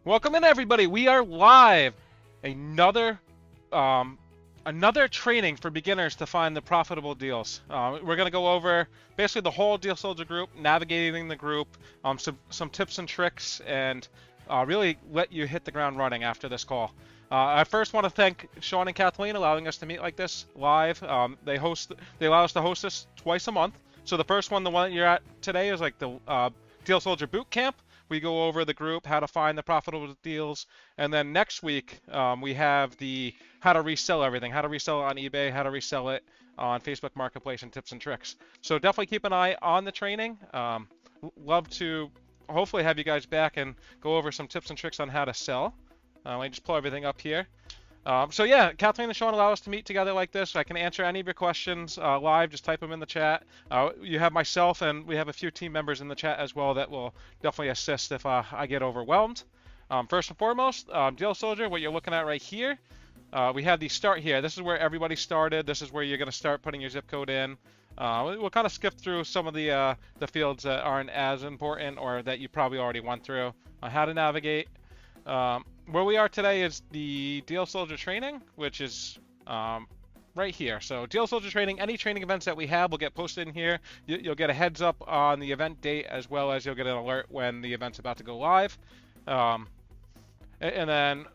Welcome in, everybody. We are live. Another um, another training for beginners to find the profitable deals. We're going to go over basically the whole Deal Soldier group, navigating the group, some tips and tricks, and really let you hit the ground running after this call. I first want to thank Sean and Kathleen allowing us to meet like this live. They allow us to host this twice a month. So the first one, the one that you're at today, is like the Deal Soldier Bootcamp. We go over the group, how to find the profitable deals, and then next week we have the how to resell everything, how to resell it on eBay, how to resell it on Facebook Marketplace, and tips and tricks. So definitely keep an eye on the training. Love to hopefully have you guys back and go over some tips and tricks on how to sell. Let me just pull everything up here. So yeah, Kathleen and Sean allow us to meet together like this. I can answer any of your questions live. Just type them in the chat. You have myself, and we have a few team members in the chat as well that will definitely assist if I get overwhelmed. First and foremost, Deal Soldier, what you're looking at right here, we have the start here. This is where everybody started. This is where you're going to start putting your zip code in. We'll kind of skip through some of the fields that aren't as important or that you probably already went through. How to navigate. Where we are today is the Deal Soldier training, which is right here. So Deal Soldier training, any training events that we have will get posted in here. You'll get a heads up on the event date, as well as you'll get an alert when the event's about to go live. And then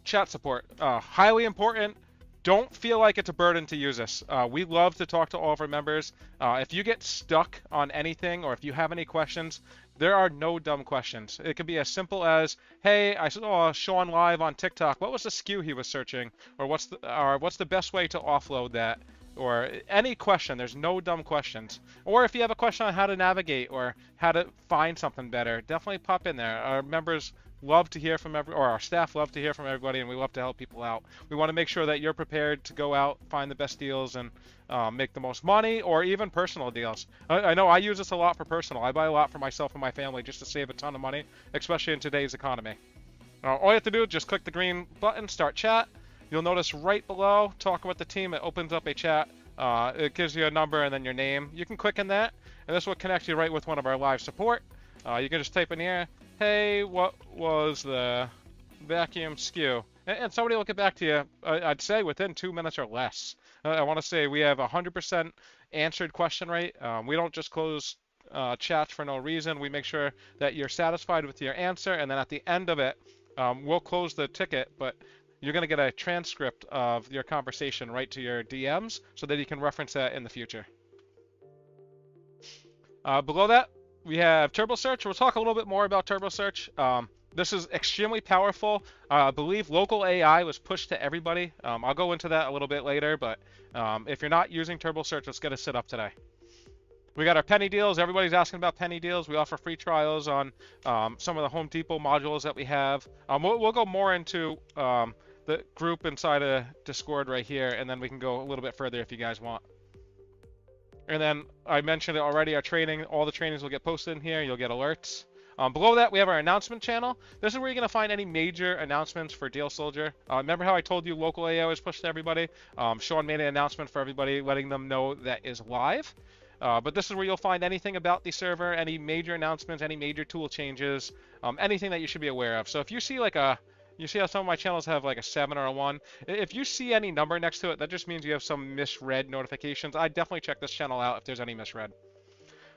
chat support, highly important. Don't feel like it's a burden to use this. We love to talk to all of our members. If you get stuck on anything, or if you have any questions, there are no dumb questions. It could be as simple as, hey, I saw Sean live on TikTok. What was the SKU he was searching? Or what's the best way to offload that? Or any question. There's no dumb questions. Or if you have a question on how to navigate or how to find something better, definitely pop in there. Our members love to hear from our staff love to hear from everybody, and we love to help people out. We want to make sure that you're prepared to go out, find the best deals, and make the most money, or even personal deals. I know I use this a lot for personal. I buy a lot for myself and my family just to save a ton of money, especially in today's economy. All you have to do is just click the green button, start chat. You'll notice right below, talk with the team, it opens up a chat. It gives you a number and then your name. You can click in that, and this will connect you right with one of our live support. You can just type in here, hey, what was the vacuum SKU? And somebody will get back to you, I'd say within 2 minutes or less. I want to say we have 100% answered question rate. We don't just close chats for no reason. We make sure that you're satisfied with your answer, and then at the end of it, we'll close the ticket, but you're going to get a transcript of your conversation right to your DMs so that you can reference that in the future. Below that, we have Turbo Search. We'll talk a little bit more about Turbo Search. This is extremely powerful. I believe local AI was pushed to everybody. I'll go into that a little bit later, but if you're not using Turbo Search, let's get it set up today. We got our penny deals. Everybody's asking about penny deals. We offer free trials on some of the Home Depot modules that we have. We'll go more into the group inside of Discord right here, and then we can go a little bit further if you guys want. And then I mentioned it already, our training, all the trainings will get posted in here. You'll get alerts. Below that, we have our announcement channel. This is where you're going to find any major announcements for Deal Soldier. Remember how I told you local AI was pushed to everybody? Sean made an announcement for everybody, letting them know that is live. But this is where you'll find anything about the server, any major announcements, any major tool changes, anything that you should be aware of. So if you see you see how some of my channels have like a 7 or a 1. If you see any number next to it, that just means you have some misread notifications. I definitely check this channel out if there's any misread.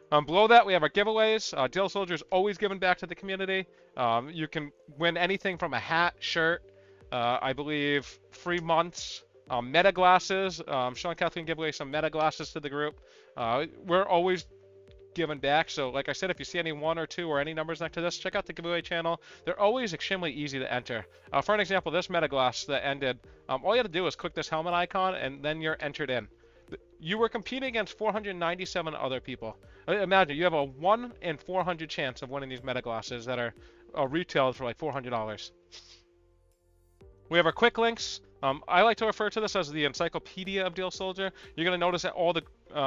Below that, we have our giveaways. Deal Soldier is always giving back to the community. You can win anything from a hat, shirt, I believe free months, meta glasses. Sean and Kathleen give away some meta glasses to the group. We're always giving back. So like I said, if you see any 1 or 2 or any numbers next to this, check out the giveaway channel. They're always extremely easy to enter. For an example, this meta glass that ended, all you have to do is click this helmet icon and then you're entered in. You were competing against 497 other people. Imagine you have a 1 in 400 chance of winning these meta glasses that are retailed for like $400. We have our quick links. I like to refer to this as the encyclopedia of Deal Soldier. You're going to notice that all the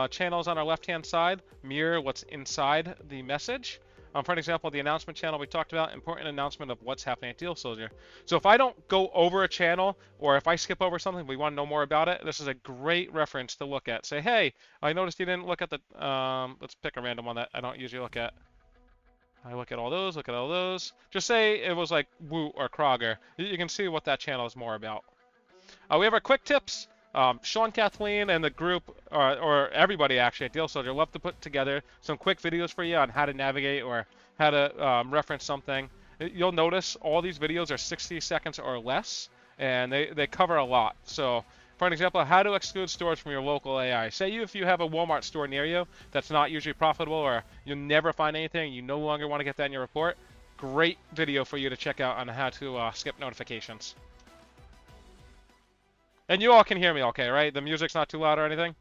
channels on our left-hand side mirror what's inside the message. For an example, the announcement channel we talked about, important announcement of what's happening at Deal Soldier. So if I don't go over a channel, or if I skip over something, we want to know more about it, this is a great reference to look at. Say, hey, I noticed you didn't look at the, let's pick a random one that I don't usually look at. I look at all those, look at all those. Just say it was like Woot or Kroger. You can see what that channel is more about. We have our quick tips. Sean, Kathleen, and the group, or everybody actually at Deal Soldier, love to put together some quick videos for you on how to navigate or how to reference something. You'll notice all these videos are 60 seconds or less, and they cover a lot. So, for an example, how to exclude stores from your local AI. Say if you have a Walmart store near you that's not usually profitable, or you'll never find anything, you no longer want to get that in your report, great video for you to check out on how to skip notifications. And you all can hear me okay, right? The music's not too loud or anything?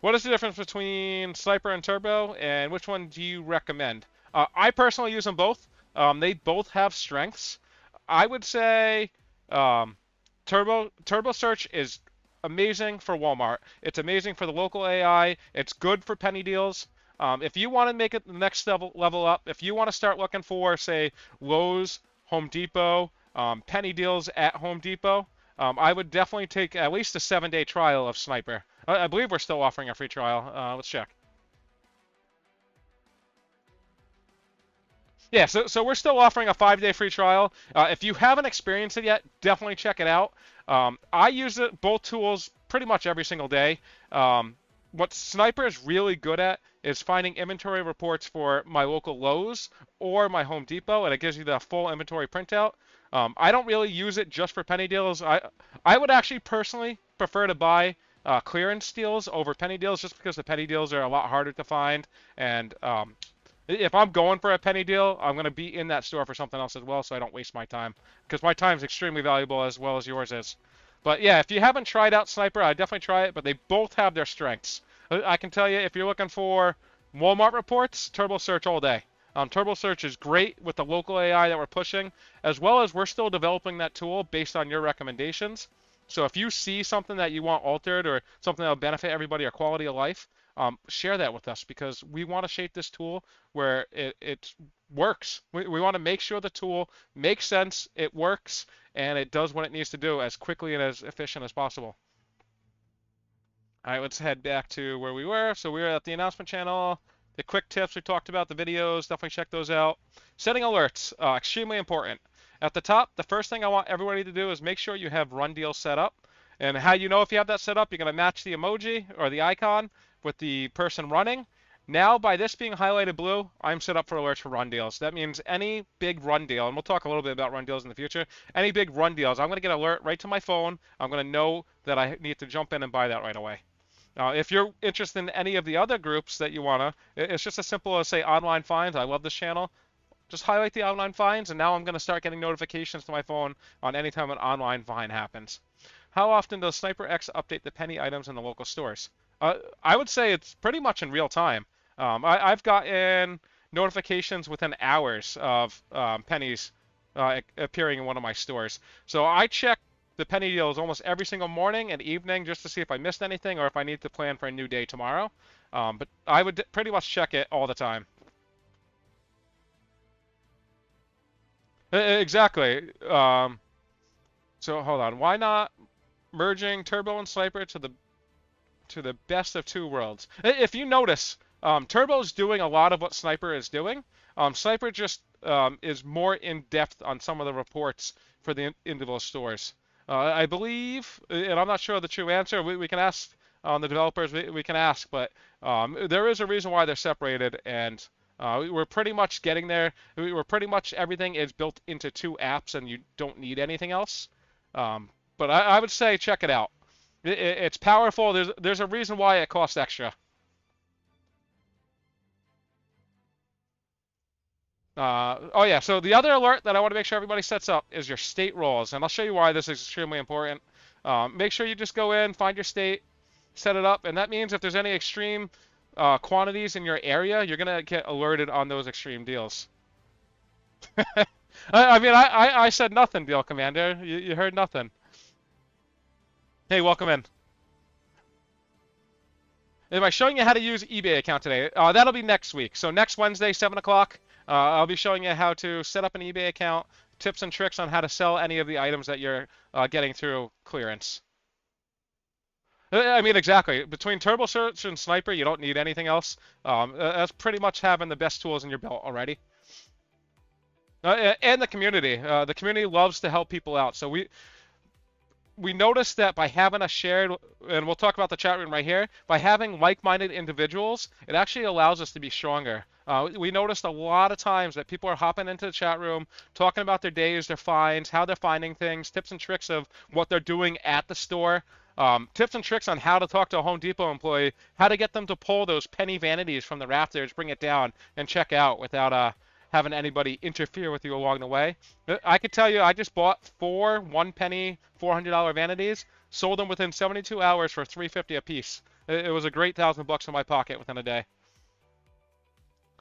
What is the difference between Sniper and Turbo, and which one do you recommend? I personally use them both. They both have strengths. I would say Turbo Search is amazing for Walmart. It's amazing for the local AI. It's good for penny deals. If you want to make it the next level up, if you want to start looking for, say, Lowe's, Home Depot, penny deals at Home Depot, I would definitely take at least a 7-day trial of Sniper. I believe we're still offering a free trial. Let's check. Yeah, so we're still offering a 5-day free trial. If you haven't experienced it yet, definitely check it out. I use both tools pretty much every single day. What Sniper is really good at is finding inventory reports for my local Lowe's or my Home Depot, and it gives you the full inventory printout. I don't really use it just for penny deals. I would actually personally prefer to buy clearance deals over penny deals, just because the penny deals are a lot harder to find. And if I'm going for a penny deal, I'm going to be in that store for something else as well, so I don't waste my time. Because my time is extremely valuable, as well as yours is. But yeah, if you haven't tried out Sniper, I definitely try it, but they both have their strengths. I can tell you, if you're looking for Walmart reports, Turbo Search all day. Turbo Search is great with the local AI that we're pushing, as well as we're still developing that tool based on your recommendations. So if you see something that you want altered, or something that will benefit everybody or quality of life, share that with us, because we want to shape this tool where it works. We want to make sure the tool makes sense, it works, and it does what it needs to do as quickly and as efficient as possible. All right, let's head back to where we were. So we were at the announcement channel. The quick tips we talked about, the videos, definitely check those out. Setting alerts, extremely important. At the top, the first thing I want everybody to do is make sure you have run deals set up. And how you know if you have that set up, you're going to match the emoji or the icon with the person running. Now, by this being highlighted blue, I'm set up for alerts for run deals. That means any big run deal, and we'll talk a little bit about run deals in the future, any big run deals, I'm going to get an alert right to my phone. I'm going to know that I need to jump in and buy that right away. If you're interested in any of the other groups that you want to, it's just as simple as, say, online finds. I love this channel. Just highlight the online finds, and now I'm going to start getting notifications to my phone on any time an online find happens. How often does Sniper X update the penny items in the local stores? I would say it's pretty much in real time. I've gotten notifications within hours of pennies appearing in one of my stores. So I check the penny deals almost every single morning and evening, just to see if I missed anything or if I need to plan for a new day tomorrow. But I would pretty much check it all the time. Exactly. So hold on. Why not merging Turbo and Sniper to the best of two worlds? If you notice, Turbo's doing a lot of what Sniper is doing. Sniper just is more in depth on some of the reports for the individual stores. I believe, and I'm not sure of the true answer. We can ask the developers. We can ask, but there is a reason why they're separated, and we're pretty much getting there. We're pretty much, everything is built into two apps, and you don't need anything else. But I would say check it out. It's powerful. There's a reason why it costs extra. Oh yeah, so the other alert that I want to make sure everybody sets up is your state roles, and I'll show you why this is extremely important. Make sure you just go in, find your state, set it up, and that means if there's any extreme quantities in your area, you're gonna get alerted on those extreme deals. I said nothing, Deal Commander. You heard nothing. Hey, welcome in. Am I showing you how to use eBay account today? That'll be next week. So next Wednesday, 7 o'clock, I'll be showing you how to set up an eBay account, tips and tricks on how to sell any of the items that you're getting through clearance. I mean, exactly. Between Turbo Search and Sniper, you don't need anything else. That's pretty much having the best tools in your belt already. And the community. The community loves to help people out. So we noticed that by having a shared, and we'll talk about the chat room right here, by having like-minded individuals, it actually allows us to be stronger. We noticed a lot of times that people are hopping into the chat room, talking about their days, their finds, how they're finding things, tips and tricks of what they're doing at the store, tips and tricks on how to talk to a Home Depot employee, how to get them to pull those penny vanities from the rafters, bring it down, and check out without having anybody interfere with you along the way. I could tell you, I just bought 4 1-penny $400 vanities, sold them within 72 hours for $3.50 a piece. It was a great $1,000 in my pocket within a day.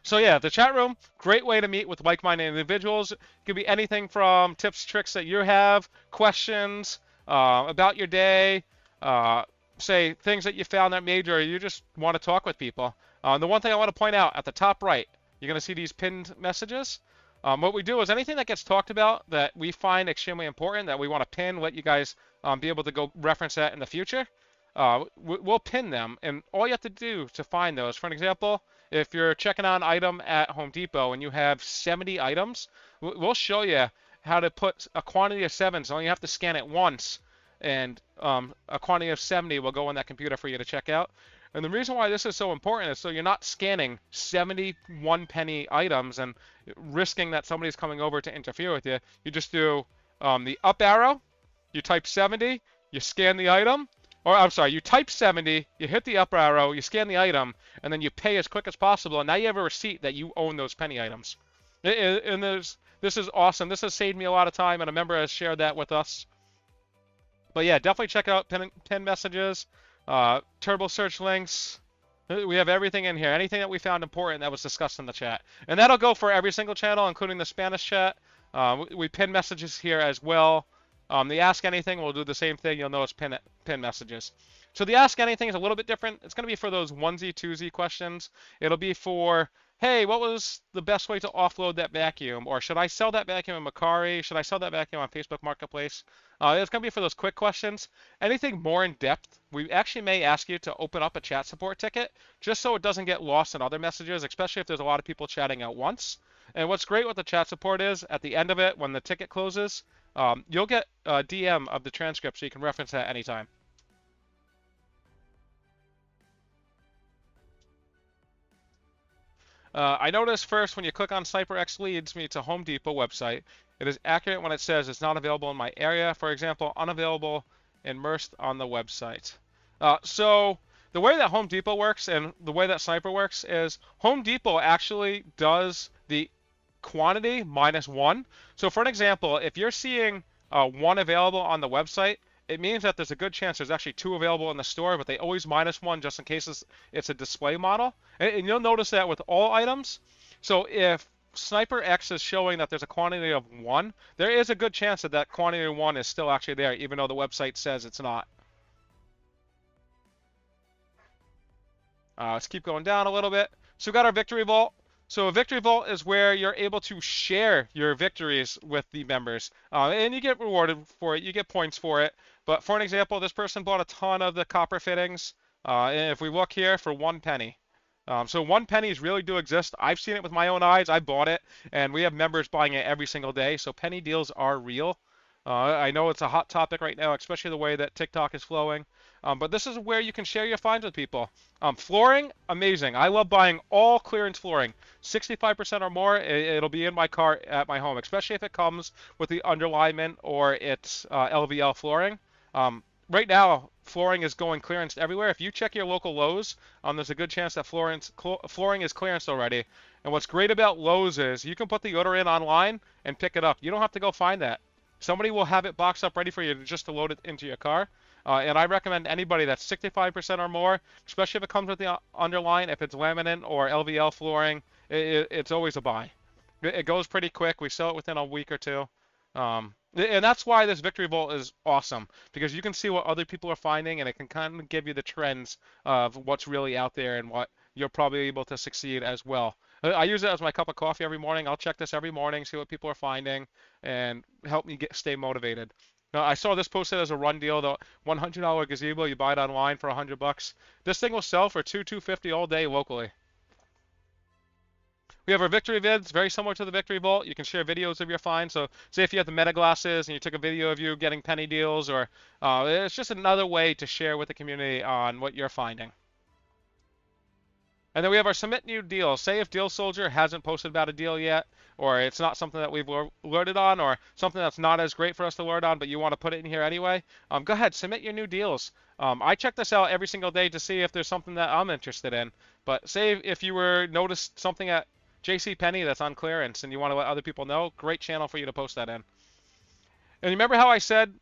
So yeah, the chat room, great way to meet with like-minded individuals. It could be anything from tips, tricks that you have, questions about your day, uh, say things that you found that major, or you just want to talk with people. The one thing I want to point out at the top right, you're going to see these pinned messages. What we do is anything that gets talked about that we find extremely important that we want to pin, let you guys be able to go reference that in the future. We'll pin them, and all you have to do to find those, for an example, if you're checking out an item at Home Depot and you have 70 items, we'll show you how to put a quantity of 7. So you have to scan it once, and a quantity of 70 will go on that computer for you to check out. And the reason why this is so important is so you're not scanning 71 penny items and risking that somebody's coming over to interfere with you. You just do the up arrow, you type 70, you scan the item, or I'm sorry, you type 70, you hit the up arrow, you scan the item, and then you pay as quick as possible, and now you have a receipt that you own those penny items. And this is awesome. This has saved me a lot of time, and a member has shared that with us. But yeah, definitely check out pin messages, turbo search links. We have everything in here. Anything that we found important that was discussed in the chat. And that'll go for every single channel, including the Spanish chat. We pin messages here as well. The Ask Anything, we'll do the same thing. You'll notice pin messages. So the Ask Anything is a little bit different. It's going to be for those onesie, twosie questions. It'll be for, hey, what was the best way to offload that vacuum? Or should I sell that vacuum in Macari? Should I sell that vacuum on Facebook Marketplace? It's going to be for those quick questions. Anything more in depth, we actually may ask you to open up a chat support ticket just so it doesn't get lost in other messages, especially if there's a lot of people chatting at once. And what's great with the chat support is at the end of it, when the ticket closes, you'll get a DM of the transcript so you can reference that anytime. I noticed first when you click on Sniper X leads me to Home Depot website, it is accurate when it says it's not available in my area. For example, unavailable immersed on the website. So the way that Home Depot works and the way that Sniper works is Home Depot actually does the quantity minus 1. So for an example, if you're seeing 1 available on the website, it means that there's a good chance there's actually 2 available in the store, but they always minus 1 just in case it's a display model. And you'll notice that with all items. So if Sniper X is showing that there's a quantity of 1, there is a good chance that that quantity of 1 is still actually there, even though the website says it's not. Let's keep going down a little bit. So we've got our victory vault. So a victory vault is where you're able to share your victories with the members, and you get rewarded for it. You get points for it. But for an example, this person bought a ton of the copper fittings. And if we look here for 1 penny. So 1 pennies really do exist. I've seen it with my own eyes. I bought it, and we have members buying it every single day. So penny deals are real. I know it's a hot topic right now, especially the way that TikTok is flowing. But this is where you can share your finds with people. Flooring, amazing. I love buying all clearance flooring. 65% or more, it'll be in my cart at my home, especially if it comes with the underlayment or it's LVL flooring. Right now, flooring is going clearance everywhere. If you check your local Lowe's, there's a good chance that flooring is clearance already. And what's great about Lowe's is you can put the order in online and pick it up. You don't have to go find that. Somebody will have it boxed up ready for you just to load it into your car. And I recommend anybody that's 65% or more, especially if it comes with the underline, if it's laminate or LVL flooring, it's always a buy. It goes pretty quick. We sell it within a week or 2. And that's why this victory vault is awesome, because you can see what other people are finding, and it can kind of give you the trends of what's really out there and what you're probably able to succeed as well. I use it as my cup of coffee every morning. I'll check this every morning, see what people are finding, and help me stay motivated. Now, I saw this posted as a run deal, the $100 gazebo. You buy it online for $100. This thing will sell for $250 all day locally. We have our victory vids, very similar to the victory vault. You can share videos of your finds. So, say if you have the meta glasses and you took a video of you getting penny deals, or it's just another way to share with the community on what you're finding. And then we have our submit new deals. Say if Deal Soldier hasn't posted about a deal yet, or it's not something that we've alerted on, or something that's not as great for us to alert on, but you want to put it in here anyway, go ahead, submit your new deals. I check this out every single day to see if there's something that I'm interested in. But say if you were noticed something at JCPenney that's on clearance and you want to let other people know, great channel for you to post that in. And remember how I said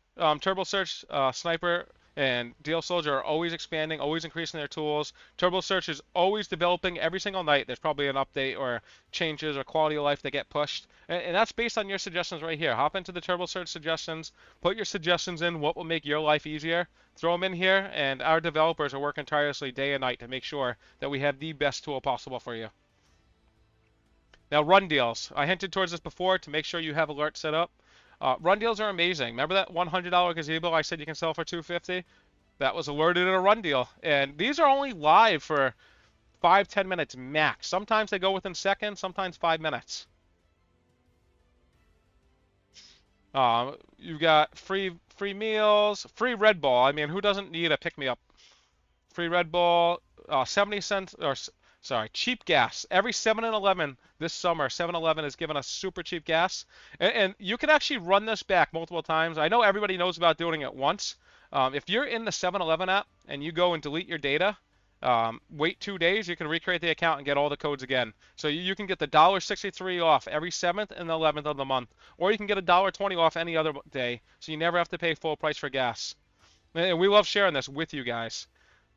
Turbo Search, Sniper, and Deal Soldier are always expanding, always increasing their tools. Turbo Search is always developing every single night. There's probably an update or changes or quality of life that get pushed. And that's based on your suggestions right here. Hop into the Turbo Search suggestions, put your suggestions in, what will make your life easier. Throw them in here, and our developers are working tirelessly day and night to make sure that we have the best tool possible for you. Now, run deals. I hinted towards this before to make sure you have alerts set up. Run deals are amazing. Remember that $100 gazebo I said you can sell for $250? That was alerted in a run deal. And these are only live for 5-10 minutes max. Sometimes they go within seconds, sometimes 5 minutes. You got free meals, free Red Bull. I mean, who doesn't need a pick-me-up? Free Red Bull, 70 cents, or sorry, cheap gas. Every 7-Eleven this summer, 7-Eleven is giving us super cheap gas. And you can actually run this back multiple times. I know everybody knows about doing it once. If you're in the 7-Eleven app and you go and delete your data, wait 2 days, you can recreate the account and get all the codes again. So you can get the $1.63 off every 7th and the 11th of the month. Or you can get $1.20 off any other day, so you never have to pay full price for gas. And we love sharing this with you guys.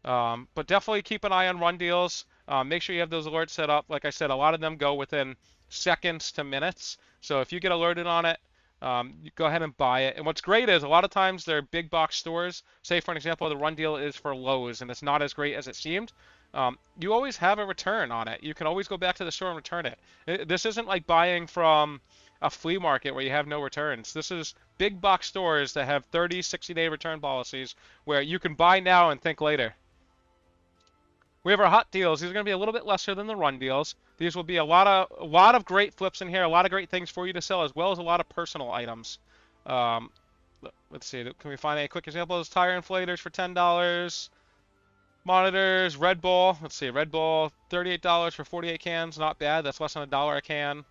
But definitely keep an eye on run deals. Make sure you have those alerts set up. Like I said, a lot of them go within seconds to minutes. So if you get alerted on it, you go ahead and buy it. And what's great is a lot of times they're big box stores. Say, for an example, the run deal is for Lowe's and it's not as great as it seemed. You always have a return on it. You can always go back to the store and return it. This isn't like buying from a flea market where you have no returns. This is big box stores that have 30, 60-day return policies where you can buy now and think later. We have our hot deals. These are going to be a little bit lesser than the run deals. These will be a lot of great flips in here, a lot of great things for you to sell, as well as a lot of personal items. Let's see. Can we find any quick examples? Tire inflators for $10. Monitors, Red Bull. Let's see. Red Bull, $38 for 48 cans. Not bad. That's less than $1 a can.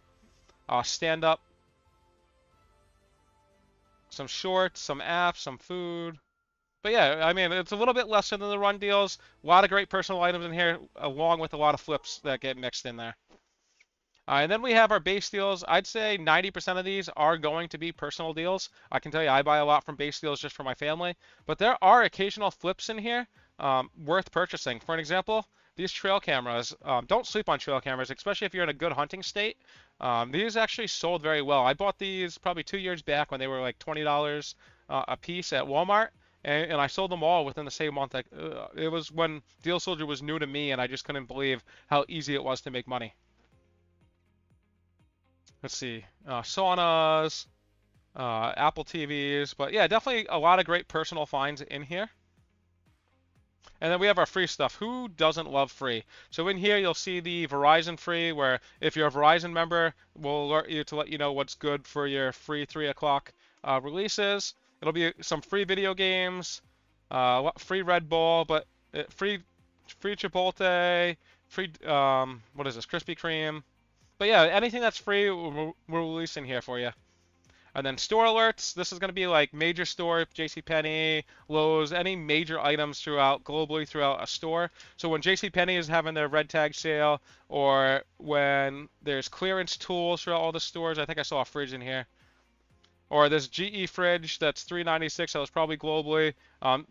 Stand up. Some shorts, some apps, some food. But yeah, I mean, it's a little bit lesser than the run deals. A lot of great personal items in here, along with a lot of flips that get mixed in there. And then we have our base deals. I'd say 90% of these are going to be personal deals. I can tell you I buy a lot from base deals just for my family. But there are occasional flips in here worth purchasing. For an example, these trail cameras. Don't sleep on trail cameras, especially if you're in a good hunting state. These actually sold very well. I bought these probably 2 years back when they were like $20 a piece at Walmart. And I sold them all within the same month. It was when Deal Soldier was new to me, and I just couldn't believe how easy it was to make money. Let's see, saunas, Apple TVs, but yeah, definitely a lot of great personal finds in here. And then we have our free stuff. Who doesn't love free? So in here, you'll see the Verizon free, where if you're a Verizon member, we'll alert you to let you know what's good for your free 3 o'clock releases. It'll be some free video games, free Red Bull, but free Chipotle, free, what is this, Krispy Kreme. But yeah, anything that's free, we're releasing here for you. And then store alerts. This is going to be like major store, JCPenney, Lowe's, any major items globally throughout a store. So when JCPenney is having their red tag sale, or when there's clearance tools throughout all the stores, I think I saw a fridge in here. Or this GE fridge that's $396, that was probably globally.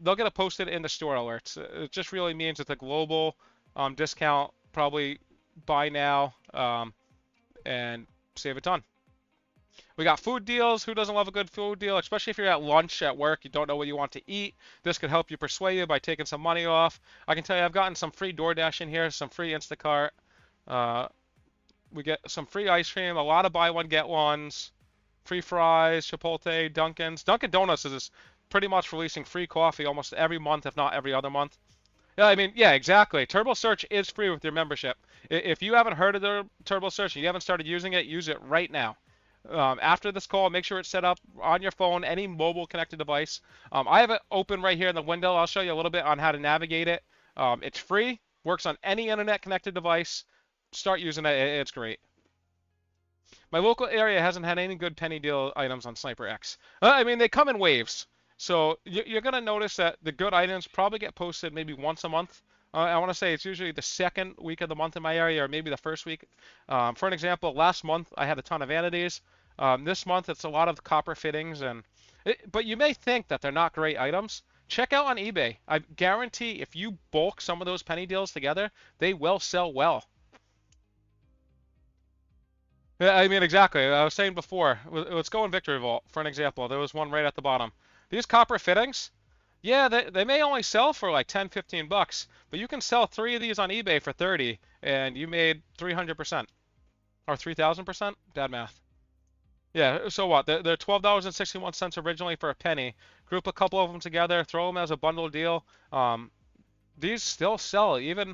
They'll get it posted in the store alerts. It just really means it's a global discount. Probably buy now and save a ton. We got food deals. Who doesn't love a good food deal? Especially if you're at lunch at work, you don't know what you want to eat. This could help you persuade you by taking some money off. I can tell you I've gotten some free DoorDash in here, some free Instacart. We get some free ice cream, a lot of buy one, get ones. free fries, Chipotle, Dunkin's. Dunkin' Donuts is pretty much releasing free coffee almost every month, if not every other month. Yeah, I mean, yeah, exactly. Turbo Search is free with your membership. If you haven't heard of the Turbo Search and you haven't started using it, use it right now. After this call, make sure it's set up on your phone, any mobile connected device. I have it open right here in the window. I'll show you a little bit on how to navigate it. It's free, works on any internet connected device. Start using it. It's great. My local area hasn't had any good penny deal items on Sniper X. I mean, they come in waves. So you're going to notice that the good items probably get posted maybe once a month. I want to say it's usually the second week of the month in my area, or maybe the first week. For an example, last month I had a ton of vanities. This month it's a lot of copper fittings, but you may think that they're not great items. Check out on eBay. I guarantee if you bulk some of those penny deals together, they will sell well. Yeah, I mean, exactly. I was saying before, let's go in Victory Vault, for an example. There was one right at the bottom. These copper fittings, yeah, they may only sell for like 10, 15 bucks, but you can sell 3 of these on eBay for 30, and you made 300%. Or 3,000%? Bad math. Yeah, so what? They're $12.61 originally for a penny. Group a couple of them together, throw them as a bundle deal. These still sell. You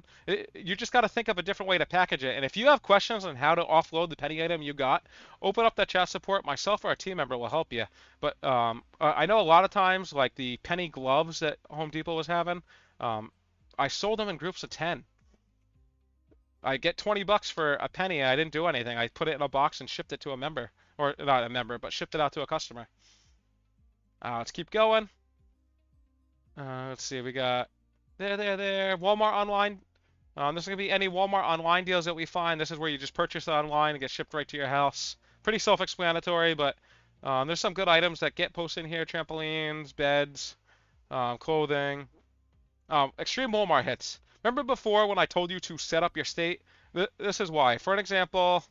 just got to think of a different way to package it. And if you have questions on how to offload the penny item you got, open up that chat support. Myself or a team member will help you. But I know a lot of times, like the penny gloves that Home Depot was having, I sold them in groups of 10. I get 20 bucks for a penny. I didn't do anything. I put it in a box and shipped it to a member, or not a member, but shipped it out to a customer. Let's keep going. Let's see. We got. There. Walmart online. This is going to be any Walmart online deals that we find. This is where you just purchase it online and get shipped right to your house. Pretty self-explanatory, but there's some good items that get posted in here. Trampolines, beds, clothing. Extreme Walmart hits. Remember before when I told you to set up your state? This is why. For an example,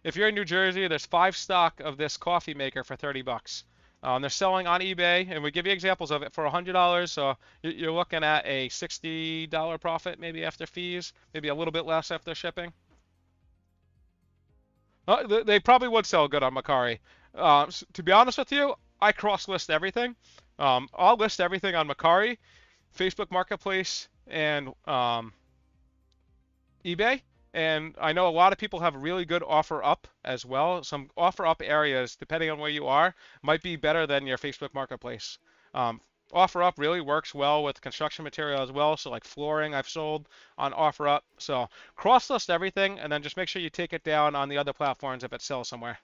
if you're in New Jersey, there's 5 stock of this coffee maker for 30 bucks. They're selling on eBay, and we give you examples of it for $100. So you're looking at a $60 profit, maybe after fees, maybe a little bit less after shipping. They probably would sell good on Mercari. To be honest with you, I cross-list everything. I'll list everything on Mercari, Facebook Marketplace, and eBay. And I know a lot of people have really good offer up as well. Some offer up areas, depending on where you are, might be better than your Facebook Marketplace. Offer up really works well with construction material as well. So like flooring I've sold on offer up. So cross list everything and then just make sure you take it down on the other platforms if it sells somewhere.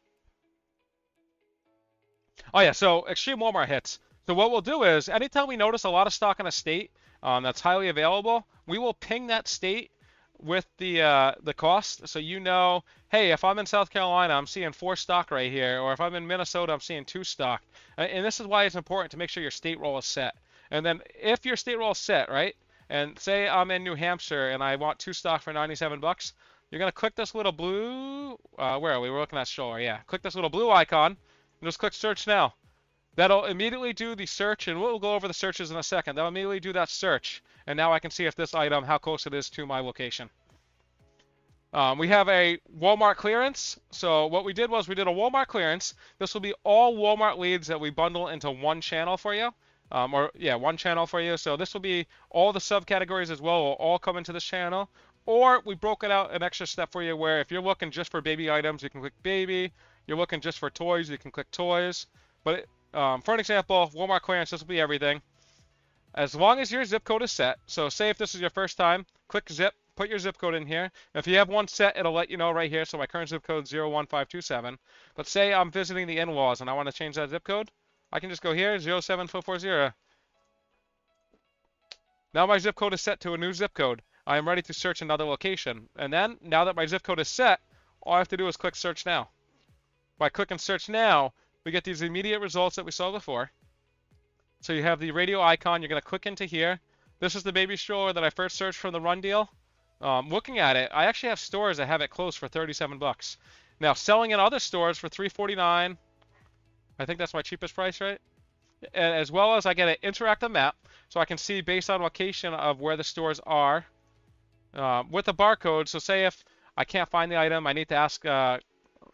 Oh yeah, so Extreme Walmart hits. So what we'll do is anytime we notice a lot of stock in a state that's highly available, we will ping that state with the cost, so you know, hey, if I'm in South Carolina, I'm seeing 4 stock right here, or if I'm in Minnesota, I'm seeing 2 stock. And this is why it's important to make sure your state roll is set. And then if your state roll is set, right, and say I'm in New Hampshire and I want 2 stock for 97 bucks, you're gonna click this little blue. Where are we? We're looking at Shoreline. Yeah, click this little blue icon and just click search now. That'll immediately do the search, and we'll go over the searches in a second. That'll immediately do that search, and now I can see if this item, how close it is to my location. We have a Walmart clearance. So what we did was we did a Walmart clearance. This will be all Walmart leads that we bundle into one channel for you. One channel for you. So this will be all the subcategories as well will all come into this channel. Or we broke it out an extra step for you where if you're looking just for baby items, you can click baby. You're looking just for toys, you can click toys. But for an example, Walmart clearance, this will be everything. As long as your zip code is set. So say if this is your first time, click zip, put your zip code in here. If you have one set, it'll let you know right here. So my current zip code is 01527. But say I'm visiting the in-laws and I want to change that zip code, I can just go here, 07440. Now my zip code is set to a new zip code. I am ready to search another location. And then, now that my zip code is set, all I have to do is click search now. By clicking search now, we get these immediate results that we saw before. So you have the radio icon. You're going to click into here. This is the baby stroller that I first searched from the run deal. Looking at it, I actually have stores that have it closed for 37 bucks. Now, selling in other stores for $3.49. I think that's my cheapest price, right? And as well as I get an interactive map, so I can see based on location of where the stores are with a barcode. So say if I can't find the item, I need to ask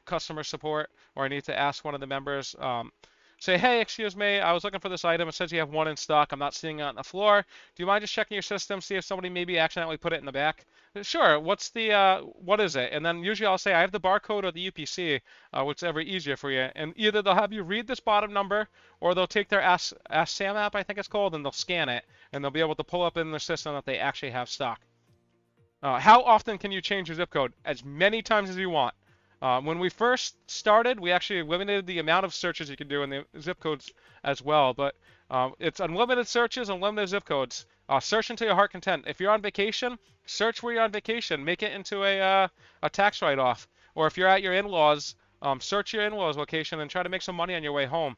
customer support or I need to ask one of the members, say, hey, excuse me, I was looking for this item. It says you have one in stock. I'm not seeing it on the floor. Do you mind just checking your system, see if somebody maybe accidentally put it in the back? Sure. What is it? And then usually I'll say I have the barcode or the UPC, whichever easier for you. And either they'll have you read this bottom number, or they'll take their Ask Sam app, I think it's called, and they'll scan it, and they'll be able to pull up in their system that they actually have stock. How often can you change your zip code? As many times as you want. When we first started, we actually limited the amount of searches you can do in the zip codes as well, but it's unlimited searches, unlimited zip codes. Search until your heart content. If you're on vacation, search where you're on vacation. Make it into a tax write-off. Or if you're at your in-laws, search your in-laws location and try to make some money on your way home.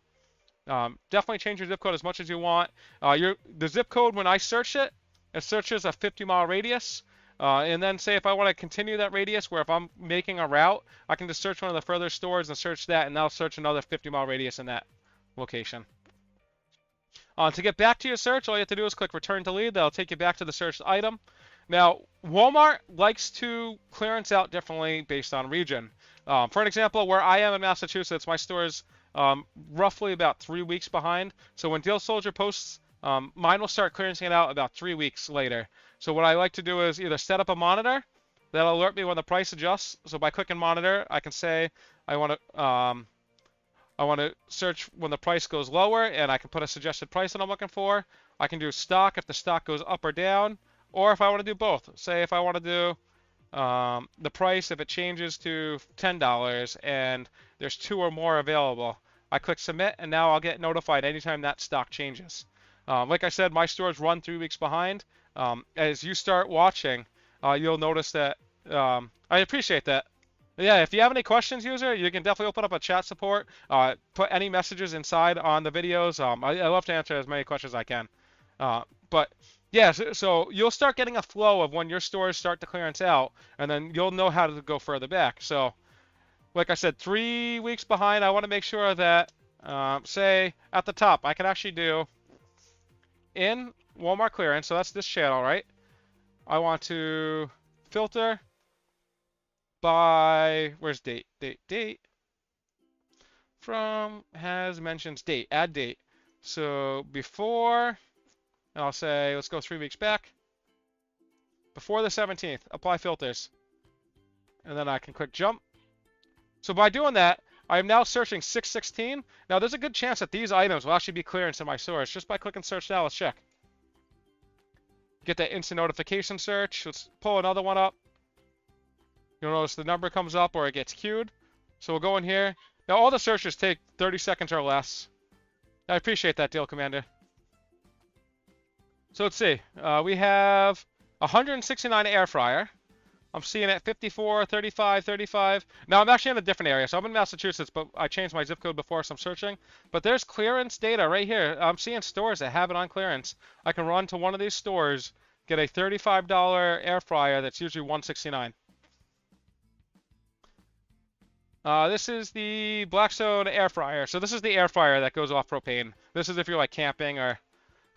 Definitely change your zip code as much as you want. The zip code, when I search it, it searches a 50-mile radius. And then say if I want to continue that radius, where if I'm making a route, I can just search one of the further stores and search that, and that'll search another 50-mile radius in that location. To get back to your search, all you have to do is click Return to Lead. That'll take you back to the searched item. Now, Walmart likes to clearance out differently based on region. For an example, where I am in Massachusetts, my store is roughly about 3 weeks behind. So when Deal Soldier posts, mine will start clearancing it out about 3 weeks later. So what I like to do is either set up a monitor that'll alert me when the price adjusts. So by clicking monitor, I can say I want to search when the price goes lower, and I can put a suggested price that I'm looking for. I can do stock if the stock goes up or down, or if I want to do both. Say if I want to do the price if it changes to $10 and there's 2 or more available. I click submit, and now I'll get notified anytime that stock changes. Like I said, my stores run 3 weeks behind. As you start watching, you'll notice that I appreciate that. Yeah, if you have any questions, user, you can definitely open up a chat support. Put any messages inside on the videos. I love to answer as many questions as I can. But yeah, so you'll start getting a flow of when your stores start to clearance out, and then you'll know how to go further back. So, like I said, 3 weeks behind. I want to make sure that, say, at the top, I can actually do in Walmart clearance. So that's this channel, right? I want to filter by, where's date? Date. From has mentions date, add date. So before, and I'll say, let's go 3 weeks back. Before the 17th, apply filters. And then I can click jump. So by doing that, I am now searching 616. Now there's a good chance that these items will actually be clearance in my source just by clicking search now. Let's check. Get that instant notification search. Let's pull another one up. You'll notice the number comes up or it gets queued. So we'll go in here. Now all the searches take 30 seconds or less. I appreciate that, Deal Commander. So let's see. We have 169 air fryer. I'm seeing it 54, 35, 35. Now I'm actually in a different area. So I'm in Massachusetts, but I changed my zip code before, so I'm searching. But there's clearance data right here. I'm seeing stores that have it on clearance. I can run to one of these stores, get a $35 air fryer that's usually $169. This is the Blackstone air fryer. So this is the air fryer that goes off propane. This is if you're like camping or...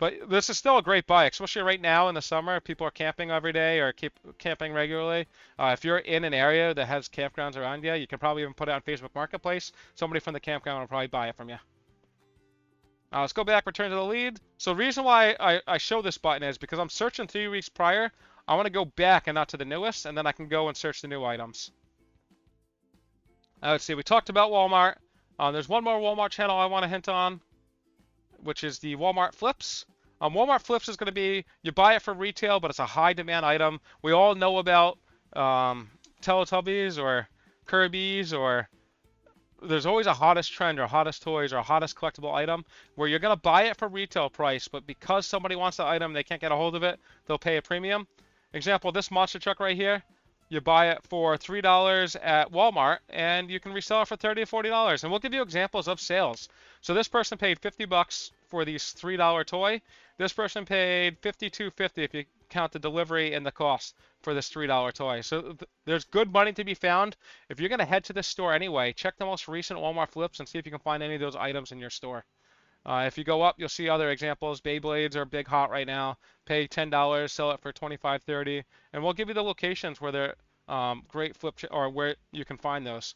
But this is still a great buy, especially right now in the summer. People are camping every day or keep camping regularly. If you're in an area that has campgrounds around you, you can probably even put it on Facebook Marketplace. Somebody from the campground will probably buy it from you. Let's go back, return to the lead. So the reason why I show this button is because I'm searching 3 weeks prior. I want to go back and not to the newest, and then I can go and search the new items. Let's see, we talked about Walmart. There's one more Walmart channel I want to hint on, which is the Walmart Flips. Walmart Flips is going to be, you buy it for retail, but it's a high demand item. We all know about Teletubbies or Kirby's, or there's always a hottest trend or hottest toys or hottest collectible item where you're going to buy it for retail price, but because somebody wants the item, they can't get a hold of it, they'll pay a premium. Example, this monster truck right here, you buy it for $3 at Walmart, and you can resell it for $30 or $40. And we'll give you examples of sales. So this person paid $50 for these $3 toy. This person paid $52.50 if you count the delivery and the cost for this $3 toy. So there's good money to be found. If you're going to head to this store anyway, check the most recent Walmart Flips and see if you can find any of those items in your store. If you go up, you'll see other examples. Beyblades are big hot right now. Pay $10, sell it for $25, $30, and we'll give you the locations where they're great flip or where you can find those.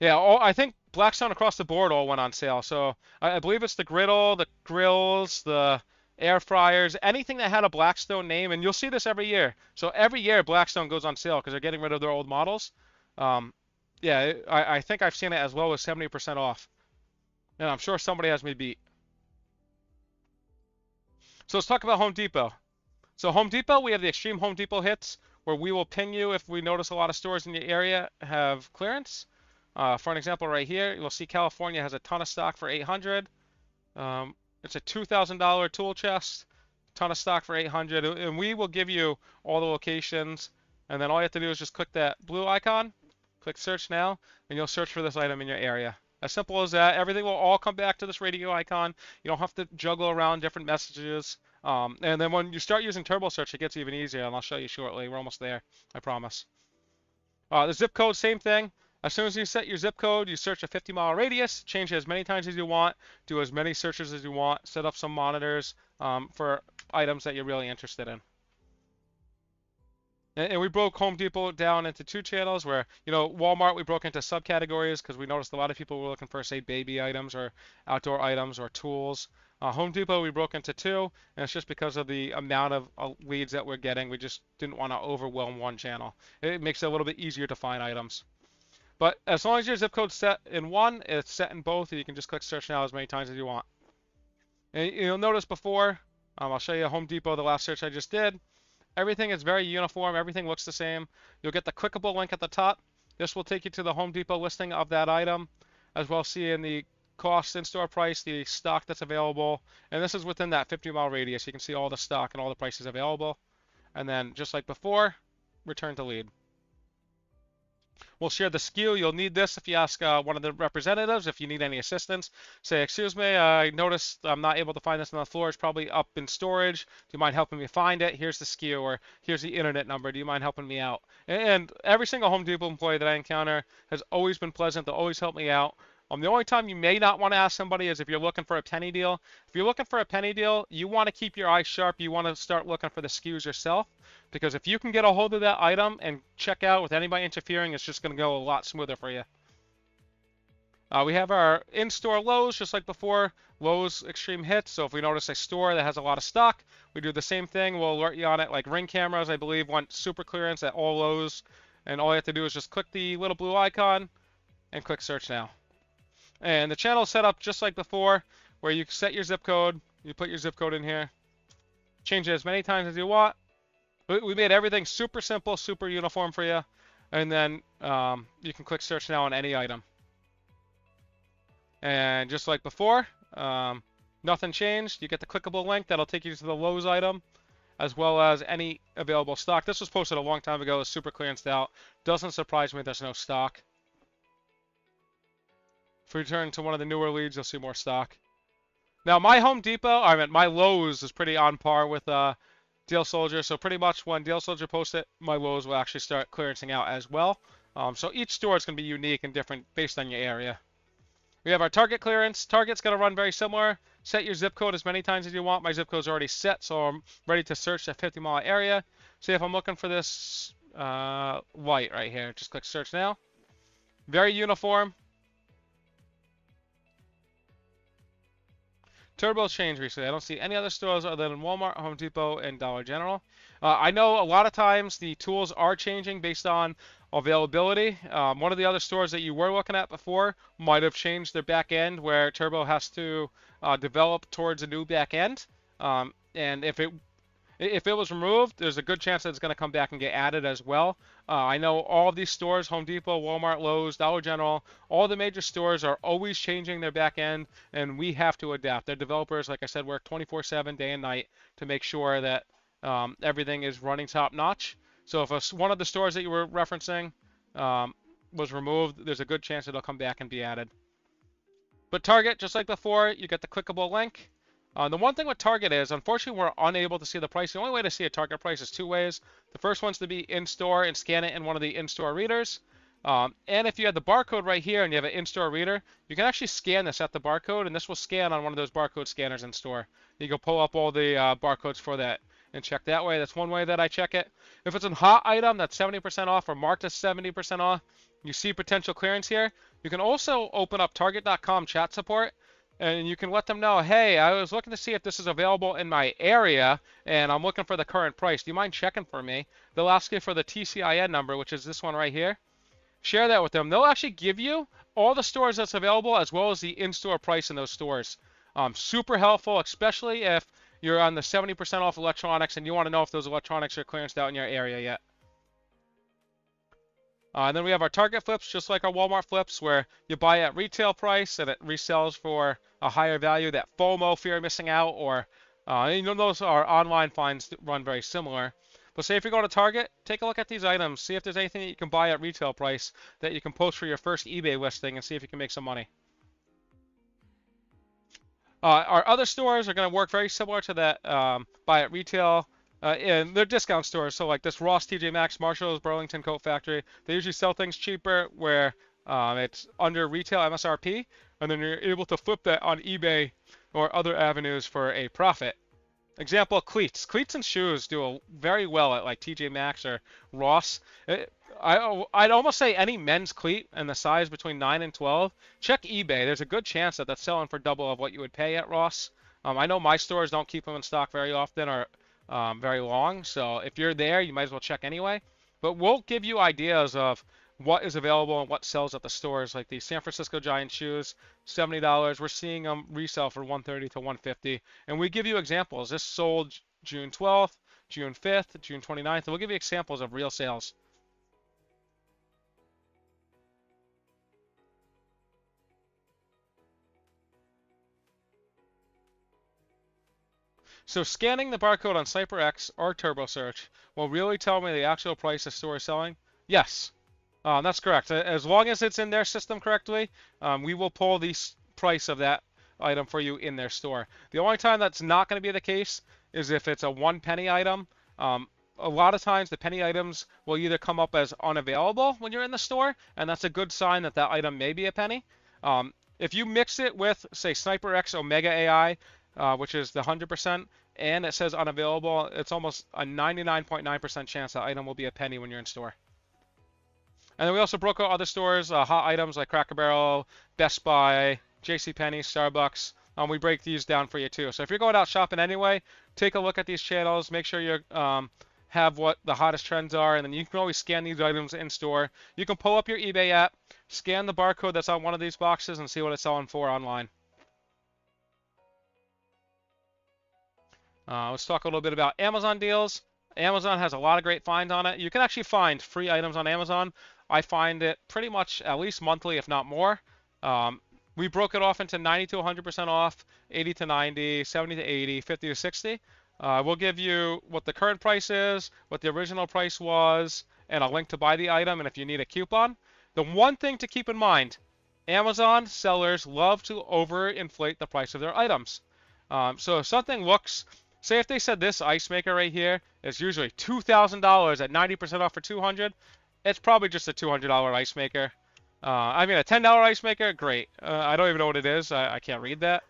Yeah, I think Blackstone across the board all went on sale. So I believe it's the griddle, the grills, the air fryers, anything that had a Blackstone name, and you'll see this every year. So every year Blackstone goes on sale because they're getting rid of their old models. Um, yeah, I think I've seen it as low as 70% off, and I'm sure somebody has me beat. So let's talk about Home Depot. So Home Depot, we have the Extreme Home Depot hits where we will ping you if we notice a lot of stores in your area have clearance. For an example, right here, you'll see California has a ton of stock for 800. It's a $2,000 tool chest, ton of stock for 800, and we will give you all the locations. And then all you have to do is just click that blue icon, click search now, and you'll search for this item in your area. As simple as that. Everything will all come back to this radio icon. You don't have to juggle around different messages. And then when you start using Turbo Search, it gets even easier, and I'll show you shortly. We're almost there, I promise. The zip code, same thing. As soon as you set your zip code, you search a 50-mile radius, change it as many times as you want, do as many searches as you want, set up some monitors for items that you're really interested in. And we broke Home Depot down into two channels where, Walmart we broke into subcategories because we noticed a lot of people were looking for, say, baby items or outdoor items or tools. Home Depot we broke into two, and it's just because of the amount of leads that we're getting. We just didn't want to overwhelm one channel. It makes it a little bit easier to find items. But as long as your zip code's set in one, it's set in both, and you can just click search now as many times as you want. And you'll notice before, I'll show you Home Depot, the last search I just did. Everything is very uniform. Everything looks the same. You'll get the clickable link at the top. This will take you to the Home Depot listing of that item, as well as seeing the cost, in-store price, the stock that's available. And this is within that 50-mile radius. You can see all the stock and all the prices available. And then, just like before, return to lead. We'll share the SKU. You'll need this if you ask one of the representatives if you need any assistance. Say, excuse me, I noticed I'm not able to find this on the floor. It's probably up in storage. Do you mind helping me find it? Here's the SKU, or here's the internet number. Do you mind helping me out? And every single Home Depot employee that I encounter has always been pleasant. They'll always help me out. The only time you may not want to ask somebody is if you're looking for a penny deal. If you're looking for a penny deal, you want to keep your eyes sharp. You want to start looking for the SKUs yourself. Because if you can get a hold of that item and check out with anybody interfering, it's just going to go a lot smoother for you. We have our in-store Lowe's, just like before, Lowe's Extreme Hits. So if we notice a store that has a lot of stock, we do the same thing. We'll alert you on it. Like Ring cameras, I believe, went super clearance at all Lowe's. And all you have to do is just click the little blue icon and click search now. And the channel is set up just like before, where you set your zip code. You put your zip code in here. Change it as many times as you want. We made everything super simple, super uniform for you. And then you can click search now on any item. And just like before, nothing changed. You get the clickable link that'll take you to the Lowe's item, as well as any available stock. This was posted a long time ago. It's super clearanced out. Doesn't surprise me there's no stock. If we return to one of the newer leads, you'll see more stock. Now, my Home Depot, my Lowe's is pretty on par with Deal Soldier. So pretty much when Deal Soldier posts it, my Lowe's will actually start clearancing out as well. So each store is going to be unique and different based on your area. We have our Target clearance. Target's going to run very similar. Set your zip code as many times as you want. My zip code's already set, so I'm ready to search that 50-mile area. See if I'm looking for this light right here. Just click search now. Very uniform. Turbo changed recently. I don't see any other stores other than Walmart, Home Depot, and Dollar General. I know a lot of times the tools are changing based on availability. One of the other stores that you were looking at before might have changed their back end where Turbo has to develop towards a new back end. And if it was removed, there's a good chance that it's going to come back and get added as well. I know all of these stores, Home Depot, Walmart, Lowe's, Dollar General, all the major stores are always changing their back end, and we have to adapt. Their developers, like I said, work 24/7, day and night, to make sure that everything is running top notch. So if one of the stores that you were referencing was removed, there's a good chance it'll come back and be added. But Target, just like before, you get the clickable link. The one thing with Target is, unfortunately, we're unable to see the price. The only way to see a Target price is two ways. The first one's to be in-store and scan it in one of the in-store readers. And if you have the barcode right here and you have an in-store reader, you can actually scan this at the barcode, and this will scan on one of those barcode scanners in store. You can pull up all the barcodes for that and check that way. That's one way that I check it. If it's a hot item that's 70% off or marked as 70% off, you see potential clearance here, You can also open up Target.com chat support, and you can let them know, hey, I was looking to see if this is available in my area, and I'm looking for the current price. Do you mind checking for me? They'll ask you for the TCIN number, which is this one right here. Share that with them. They'll actually give you all the stores that's available as well as the in-store price in those stores. Super helpful, especially if you're on the 70% off electronics and you want to know if those electronics are clearanced out in your area yet. And then we have our Target flips, just like our Walmart flips, where you buy at retail price and it resells for a higher value. That FOMO, fear of missing out, or those are online finds that run very similar. But say if you go to Target, take a look at these items, see if there's anything that you can buy at retail price that you can post for your first eBay listing and see if you can make some money. Our other stores are going to work very similar to that buy at retail. And they're discount stores, so like this Ross, TJ Maxx, Marshalls, Burlington Coat Factory, they usually sell things cheaper where it's under retail MSRP, and then you're able to flip that on eBay or other avenues for a profit. Example, cleats. Cleats and shoes do very well at like TJ Maxx or Ross. I'd almost say any men's cleat and the size between 9 and 12, check eBay. There's a good chance that that's selling for double of what you would pay at Ross. I know my stores don't keep them in stock very often or very long, so if you're there, you might as well check anyway. But we'll give you ideas of what is available and what sells at the stores, like the San Francisco Giant shoes, $70. We're seeing them resell for $130 to $150, and we give you examples. This sold June 12th, June 5th, June 29th, and we'll give you examples of real sales. So scanning the barcode on CypherX or TurboSearch will really tell me the actual price the store is selling? Yes, that's correct. As long as it's in their system correctly, we will pull the price of that item for you in their store. The only time that's not going to be the case is if it's a 1 penny item. A lot of times the penny items will either come up as unavailable when you're in the store, and that's a good sign that that item may be a penny. If you mix it with, say, SniperX Omega AI, which is the 100%, and it says unavailable, it's almost a 99.9% chance that item will be a penny when you're in store. And then we also broke out other stores, hot items like Cracker Barrel, Best Buy, JCPenney, Starbucks. We break these down for you too. So if you're going out shopping anyway, take a look at these channels, make sure you have what the hottest trends are, and then you can always scan these items in store. You can pull up your eBay app, scan the barcode that's on one of these boxes, and see what it's selling for online. Let's talk a little bit about Amazon deals. Amazon has a lot of great finds on it. You can actually find free items on Amazon. I find it pretty much at least monthly, if not more. We broke it off into 90 to 100% off, 80 to 90, 70 to 80, 50 to 60. We'll give you what the current price is, what the original price was, and a link to buy the item, and if you need a coupon. The one thing to keep in mind, Amazon sellers love to overinflate the price of their items. So if something looks, say if they said this ice maker right here is usually $2,000 at 90% off for $200, it's probably just a $200 ice maker. I mean, a $10 ice maker, great. I don't even know what it is. I can't read that.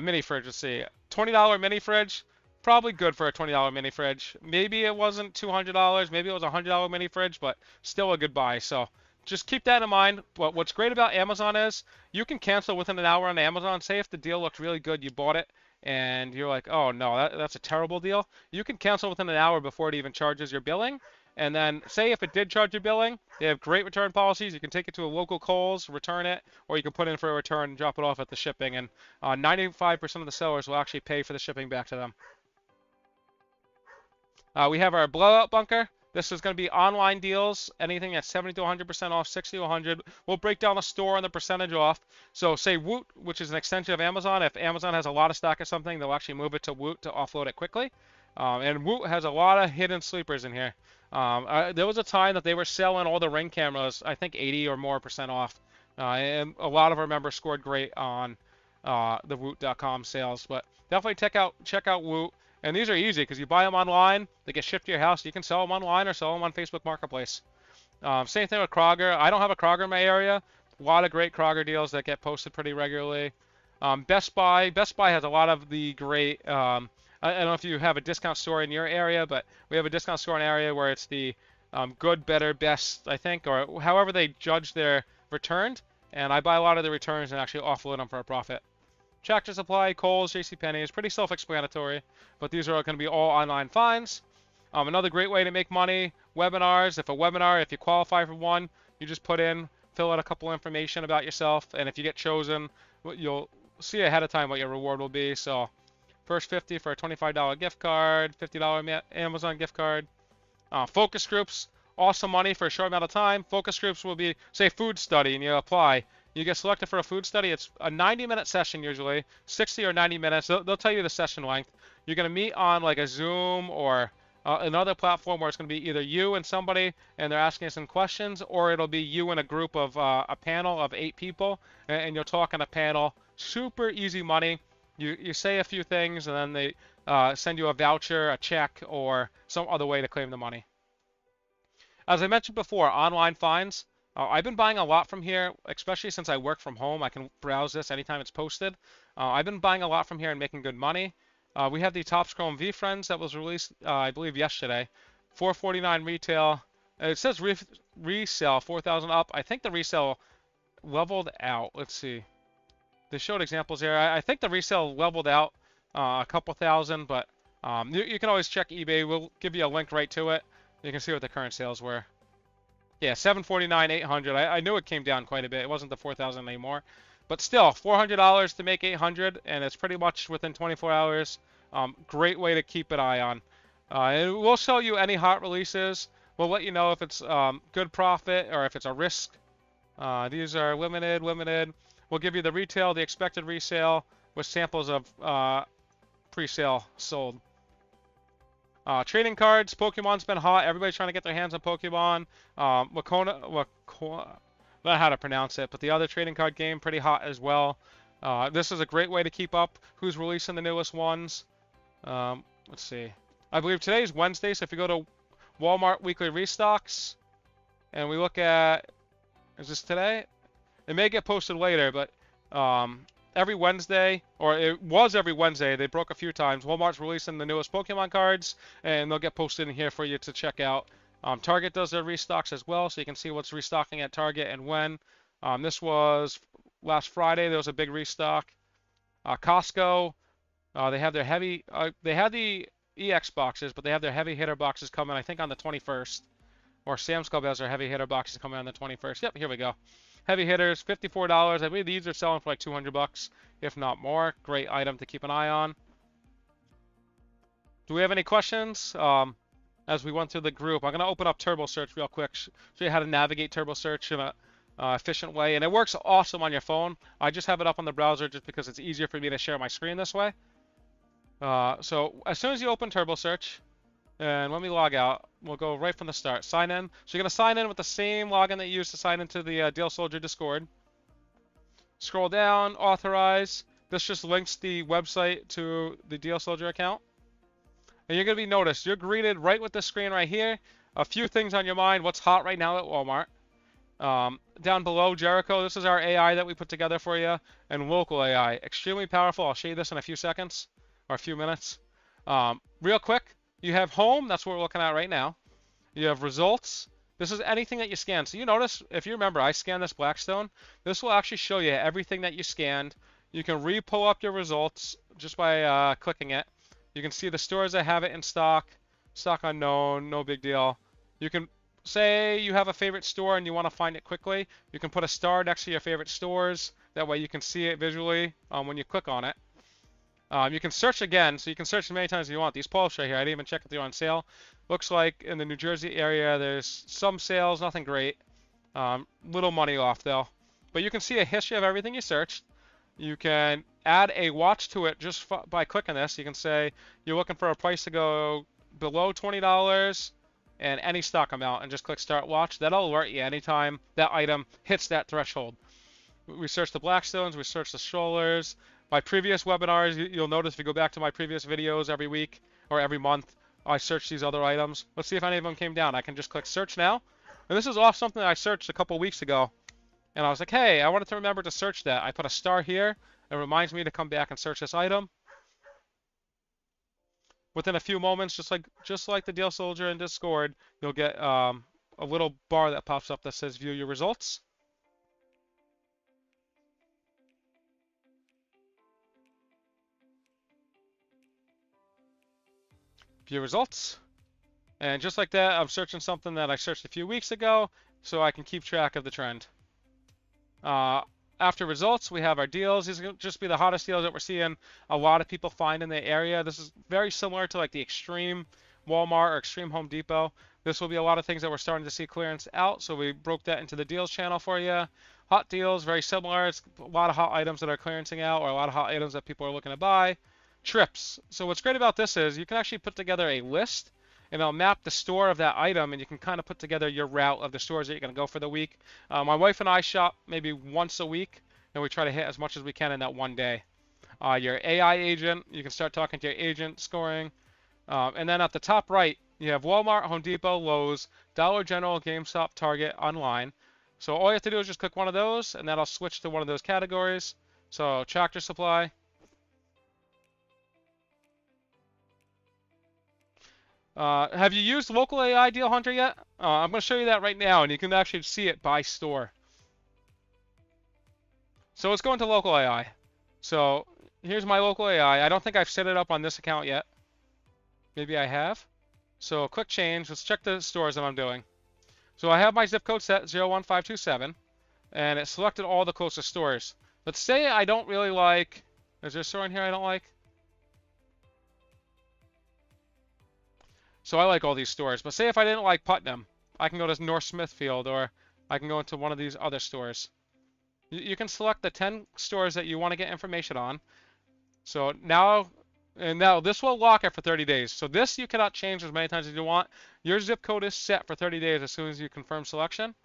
Mini fridge, let's see. $20 mini fridge, probably good for a $20 mini fridge. Maybe it wasn't $200, maybe it was a $100 mini fridge, but still a good buy. So just keep that in mind. But what's great about Amazon is you can cancel within an hour on Amazon. Say if the deal looked really good, you bought it, and you're like, oh no, that's a terrible deal. You can cancel within an hour before it even charges your billing. And then say if it did charge your billing, they have great return policies. You can take it to a local Kohl's, return it, or you can put in for a return and drop it off at the shipping. And 95% of the sellers will actually pay for the shipping back to them. We have our blowout bunker. This is going to be online deals, anything at 70 to 100% off, 60 to 100. We'll break down the store and the percentage off. So say Woot, which is an extension of Amazon. If Amazon has a lot of stock of something, they'll actually move it to Woot to offload it quickly. And Woot has a lot of hidden sleepers in here. There was a time that they were selling all the Ring cameras, I think 80 or more % off. And a lot of our members scored great on the Woot.com sales. But definitely check out Woot. And these are easy because you buy them online, they get shipped to your house. You can sell them online or sell them on Facebook Marketplace. Same thing with Kroger. I don't have a Kroger in my area. A lot of great Kroger deals that get posted pretty regularly. Best Buy has a lot of the great, I don't know if you have a discount store in your area, but we have a discount store in an area where it's the good, better, best, I think, or however they judge their returned, and I buy a lot of the returns and actually offload them for a profit. Tractor Supply, Kohl's, JCPenney is pretty self-explanatory, but these are going to be all online finds. Another great way to make money, webinars. If you qualify for one, you just fill out a couple information about yourself, and if you get chosen, you'll see ahead of time what your reward will be. So first 50 for a $25 gift card, $50 Amazon gift card. Focus groups, awesome money for a short amount of time. Focus groups will be, say, food study, and you apply. You get selected for a food study. It's a 90-minute session usually, 60 or 90 minutes. They'll tell you the session length. You're going to meet on like a Zoom or another platform where it's going to be either you and somebody, and they're asking some questions, or it'll be you and a group of a panel of 8 people, and you'll talk on a panel. Super easy money. You say a few things, and then they send you a voucher, a check, or some other way to claim the money. As I mentioned before, online finds. I've been buying a lot from here, especially since I work from home. I can browse this anytime it's posted. I've been buying a lot from here and making good money. We have the Topps Chrome V Friends that was released, I believe, yesterday. $4.49 retail. It says resale 4,000 up. I think the resale leveled out. Let's see. They showed examples here. I think the resale leveled out a couple thousand, but you can always check eBay. We'll give you a link right to it. You can see what the current sales were. Yeah, 749, 800. I knew it came down quite a bit. It wasn't the 4,000 anymore, but still, $400 to make 800, and it's pretty much within 24 hours. Great way to keep an eye on. And we'll show you any hot releases. We'll let you know if it's good profit or if it's a risk. These are limited. We'll give you the retail, the expected resale, with samples of pre-sale sold. Trading cards, Pokemon's been hot. Everybody's trying to get their hands on Pokemon. Wakona, not how to pronounce it, but the other trading card game, pretty hot as well. This is a great way to keep up who's releasing the newest ones. Let's see. I believe today is Wednesday, so if you go to Walmart Weekly Restocks, and we look at, is this today? It may get posted later, but every Wednesday, or it was every Wednesday, they broke a few times. Walmart's releasing the newest Pokemon cards, and they'll get posted in here for you to check out. Target does their restocks as well, so you can see what's restocking at Target and when. This was last Friday. There was a big restock. Costco, they have their heavy. They have the EX boxes, but they have their heavy hitter boxes coming, I think, on the 21st. Or Sam's Club has their heavy hitter boxes coming on the 21st. Yep, here we go. Heavy hitters, $54. I believe these are selling for like $200, if not more. Great item to keep an eye on. Do we have any questions? As we went through the group, I'm going to open up Turbo Search real quick, show you how to navigate Turbo Search in a efficient way. And it works awesome on your phone. I just have it up on the browser just because it's easier for me to share my screen this way. So as soon as you open Turbo Search, and when we log out, we'll go right from the start. Sign in. So you're going to sign in with the same login that you used to sign into the Deal Soldier Discord. Scroll down, authorize. This just links the website to the Deal Soldier account. And you're going to be noticed. You're greeted right with this screen right here. A few things on your mind. What's hot right now at Walmart. Down below, Jericho. This is our AI that we put together for you. And local AI. Extremely powerful. I'll show you this in a few seconds. Or a few minutes. Real quick. You have home, that's what we're looking at right now. You have results. This is anything that you scan. So you notice, if you remember, I scanned this Blackstone. This will actually show you everything that you scanned. You can re-pull up your results just by clicking it. You can see the stores that have it in stock. Stock unknown, no big deal. You can say you have a favorite store and you want to find it quickly. You can put a star next to your favorite stores. That way you can see it visually when you click on it. You can search again, so you can search as many times as you want. These posts right here, I didn't even check if they're on sale. Looks like in the New Jersey area, there's some sales, nothing great. Little money off though. But you can see a history of everything you searched. You can add a watch to it just by clicking this. You can say you're looking for a price to go below $20 and any stock amount, and just click Start Watch. That'll alert you anytime that item hits that threshold. We search the Blackstones, we search the strollers. My previous webinars, you'll notice if you go back to my previous videos every week or every month, I search these other items. Let's see if any of them came down. I can just click search now. And this is off something that I searched a couple weeks ago. And I was like, hey, I wanted to remember to search that. I put a star here. It reminds me to come back and search this item. Within a few moments, just like the Deal Soldier in Discord, you'll get a little bar that pops up that says view your results. View results. And just like that, I'm searching something that I searched a few weeks ago so I can keep track of the trend. After results, we have our deals. These will just be the hottest deals that we're seeing a lot of people find in the area. This is very similar to like the Extreme Walmart or Extreme Home Depot. This will be a lot of things that we're starting to see clearance out, so we broke that into the deals channel for you. Hot deals, very similar. It's a lot of hot items that are clearancing out, or a lot of hot items that people are looking to buy. Trips. So what's great about this is you can actually put together a list, and it'll map the store of that item, and you can kind of put together your route of the stores that you're going to go for the week. My wife and I shop maybe once a week, and we try to hit as much as we can in that one day. Your AI agent, you can start talking to your agent, scoring. And then at the top right, you have Walmart, Home Depot, Lowe's, Dollar General, GameStop, Target, online. So all you have to do is just click one of those, and that'll switch to one of those categories. So Tractor Supply. Have you used Local AI Deal Hunter yet? I'm going to show you that right now, and you can actually see it by store. So let's go into Local AI. So here's my Local AI. I don't think I've set it up on this account yet. Maybe I have. So click change. Let's check the stores that I'm doing. So I have my zip code set 01527, and it selected all the closest stores. Let's say I don't really like. Is there a store in here I don't like? So I like all these stores. But say if I didn't like Putnam, I can go to North Smithfield, or I can go into one of these other stores. You can select the 10 stores that you want to get information on. So now this will lock it for 30 days. So this you cannot change as many times as you want. Your zip code is set for 30 days as soon as you confirm selection.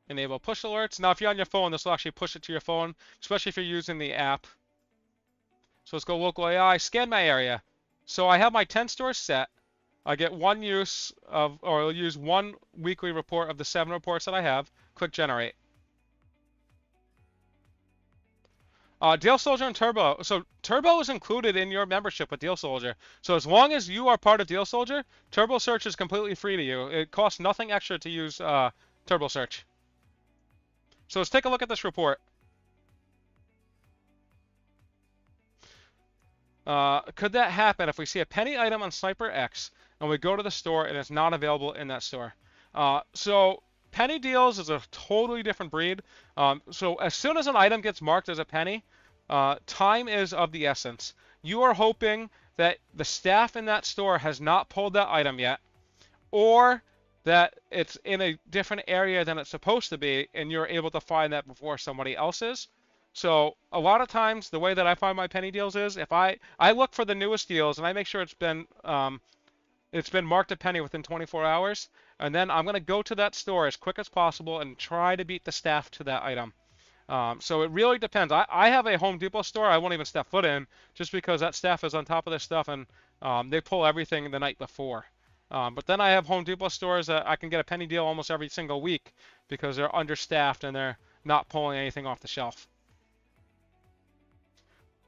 Enable push alerts. Now if you're on your phone, this will actually push it to your phone, especially if you're using the app. So let's go Local AI, scan my area. So I have my 10 stores set. I get one use of, or I'll use one weekly report of the 7 reports that I have. Click generate. Deal Soldier and Turbo. So Turbo is included in your membership with Deal Soldier. So as long as you are part of Deal Soldier, Turbo Search is completely free to you. It costs nothing extra to use Turbo Search. So let's take a look at this report. Could that happen if we see a penny item on Sniper X and we go to the store and it's not available in that store? So penny deals is a totally different breed. So as soon as an item gets marked as a penny, time is of the essence. You are hoping that the staff in that store has not pulled that item yet, or that it's in a different area than it's supposed to be, and you're able to find that before somebody else is. So a lot of times, the way that I find my penny deals is if I look for the newest deals and I make sure it's been marked a penny within 24 hours, and then I'm going to go to that store as quick as possible and try to beat the staff to that item. So it really depends. I have a Home Depot store I won't even step foot in just because that staff is on top of their stuff, and they pull everything the night before. But then I have Home Depot stores that I can get a penny deal almost every single week because they're understaffed and they're not pulling anything off the shelf.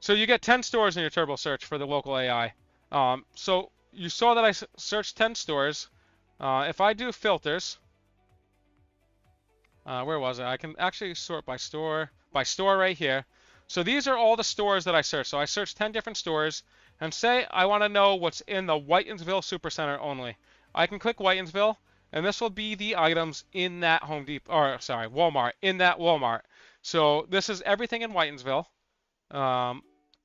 So you get 10 stores in your turbo search for the Local AI. So you saw that I searched 10 stores. If I do filters, where was it? I can actually sort by store right here. So these are all the stores that I searched. So I searched 10 different stores, and say I want to know what's in the Whitensville Supercenter only. I can click Whitensville, and this will be the items in that Home Depot, or sorry, Walmart, in that Walmart. So this is everything in Whitensville.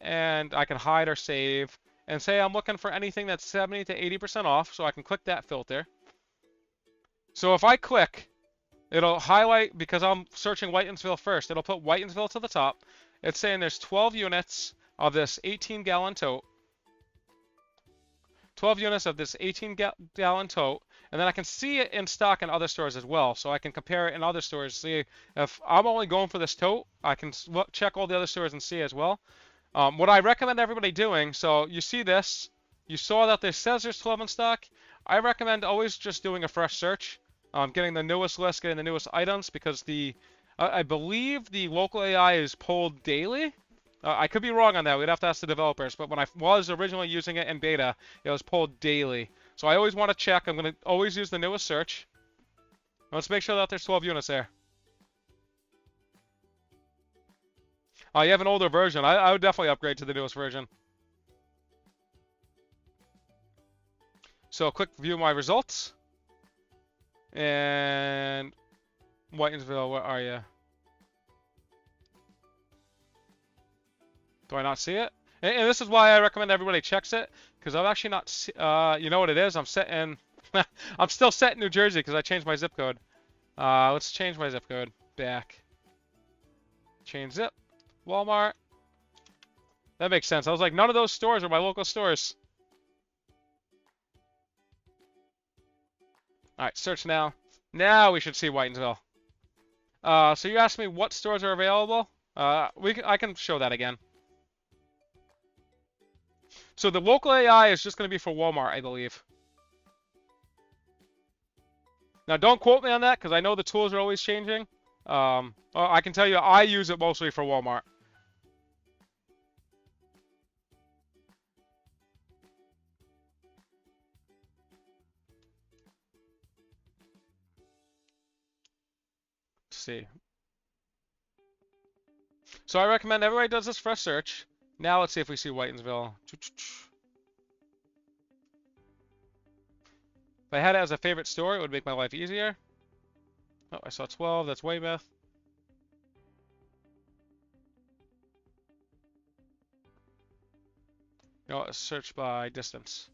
And I can hide or save, and say I'm looking for anything that's 70 to 80% off, so I can click that filter. So if I click, it'll highlight, because I'm searching Whitensville first, it'll put Whitensville to the top. It's saying there's 12 units of this 18-gallon tote. 12 units of this 18-gallon tote, and then I can see it in stock in other stores as well, so I can compare it in other stores. See if I'm only going for this tote, I can check all the other stores and see as well. What I recommend everybody doing, so you see this, you saw that this says there's 12 in stock. I recommend always just doing a fresh search, getting the newest list, getting the newest items, because I believe the Local AI is pulled daily. I could be wrong on that. We'd have to ask the developers. But when I was originally using it in beta, it was pulled daily. So I always want to check. I'm going to always use the newest search. Let's make sure that there's 12 units there. You have an older version. I would definitely upgrade to the newest version. So a quick view of my results. And Whitensville, where are you? Do I not see it? And this is why I recommend everybody checks it, because I'm actually not. You know what it is? I'm set in. I'm still set in New Jersey because I changed my zip code. Let's change my zip code back. Change zip. Walmart. That makes sense. I was like, none of those stores are my local stores. All right, search now. Now we should see Whitensville. So you asked me what stores are available. I can show that again. So the local AI is just going to be for Walmart, I believe. Now don't quote me on that because I know the tools are always changing. I can tell you I use it mostly for Walmart. Let's see. So I recommend everybody does this fresh search. Now let's see if we see Whitensville. If I had it as a favorite store, it would make my life easier. Oh, I saw 12. That's Weymouth. You know, search by distance.